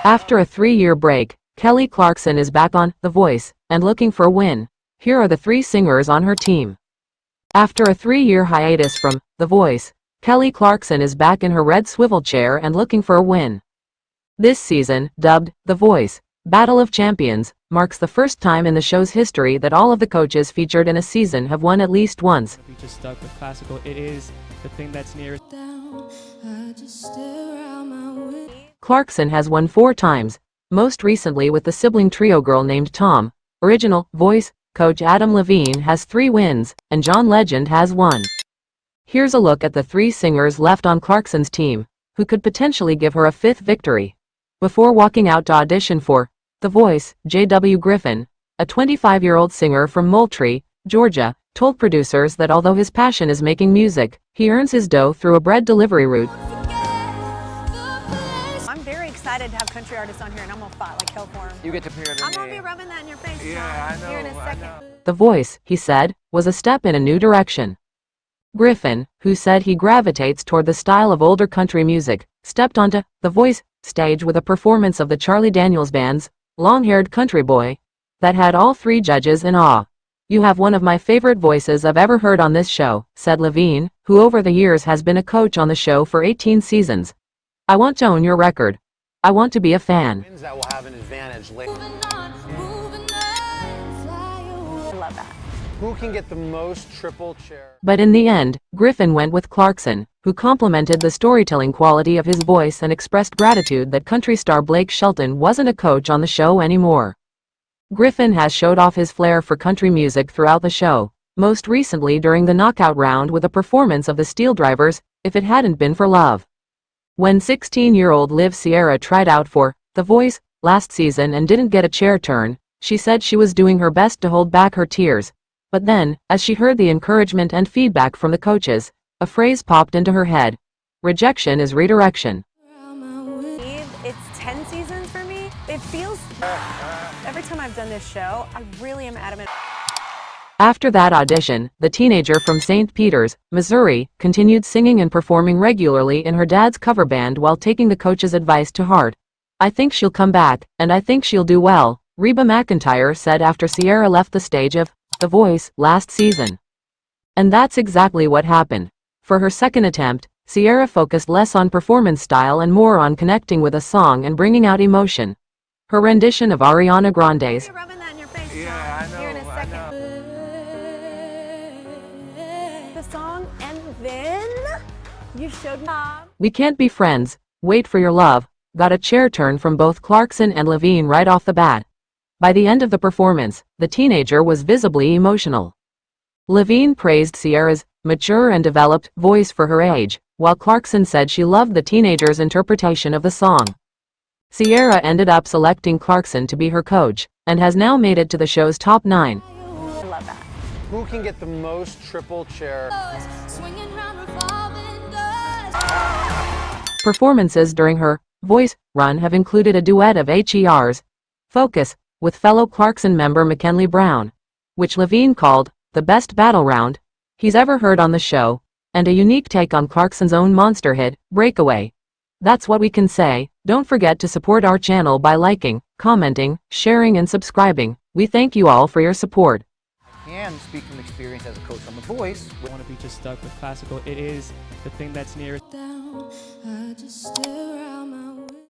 After a 3-year break, Kelly Clarkson is back on The Voice and looking for a win. Here are the 3 singers on her team. After a 3-year hiatus from The Voice, Kelly Clarkson is back in her red swivel chair and looking for a win. This season, dubbed The Voice Battle of Champions, marks the first time in the show's history that all of the coaches featured in a season have won at least once. We just stuck with classical. It is the thing that's near. Clarkson has won 4 times, most recently with the sibling trio girl named Tom. Original Voice coach Adam Levine has 3 wins, and John Legend has 1. Here's a look at the 3 singers left on Clarkson's team, who could potentially give her a 5th victory. Before walking out to audition for The Voice, J.W. Griffin, a 25-year-old singer from Moultrie, Georgia, told producers that although his passion is making music, he earns his dough through a bread delivery route. I'm very excited to have country artists on here, and I'm gonna fight like hell for them. You get to appear. I'm gonna be rubbing that in your face. Yeah, I know. Here in a second. The Voice, he said, was a step in a new direction. Griffin, who said he gravitates toward the style of older country music, stepped onto The Voice stage with a performance of the Charlie Daniels Band's Long-Haired Country Boy that had all 3 judges in awe. "You have one of my favorite voices I've ever heard on this show," said Levine, who over the years has been a coach on the show for 18 seasons. "I want to own your record. I want to be a fan." That will have an advantage later. I love that. Who can get the most triple chair? But in the end, Griffin went with Clarkson, who complimented the storytelling quality of his voice and expressed gratitude that country star Blake Shelton wasn't a coach on the show anymore. Griffin has showed off his flair for country music throughout the show, most recently during the knockout round with a performance of the Steel Drivers' If It Hadn't Been for Love. When 16-year-old Liv Sierra tried out for The Voice last season and didn't get a chair turn, she said she was doing her best to hold back her tears. But then, as she heard the encouragement and feedback from the coaches, a phrase popped into her head: rejection is redirection. It's 10 seasons for me. It feels, every time I've done this show, I really am adamant. After that audition, the teenager from St. Peters, Missouri, continued singing and performing regularly in her dad's cover band while taking the coach's advice to heart. "I think she'll come back, and I think she'll do well," Reba McEntire said after Sierra left the stage of The Voice last season. And that's exactly what happened. For her second attempt, Sierra focused less on performance style and more on connecting with a song and bringing out emotion. Her rendition of Ariana Grande's Rubbing that in your face. Yeah, I know. Here in a second. The song, and then you showed Mom. We Can't Be Friends, Wait for Your Love, got a chair turn from both Clarkson and Levine right off the bat. By the end of the performance, the teenager was visibly emotional. Levine praised Sierra's mature and developed voice for her age, while Clarkson said she loved the teenager's interpretation of the song. Sierra ended up selecting Clarkson to be her coach, and has now made it to the show's top 9. I love that. Who can get the most triple chair? Performances during her Voice run have included a duet of HER's Focus with fellow Clarkson member McKinley Brown, which Levine called the best battle round he's ever heard on the show, and a unique take on Clarkson's own monster hit, Breakaway. That's what we can say. Don't forget to support our channel by liking, commenting, sharing and subscribing. We thank you all for your support. I can speak from experience as a coach on The Voice. I want to be just stuck with classical. It is the thing that's near. I just stare out my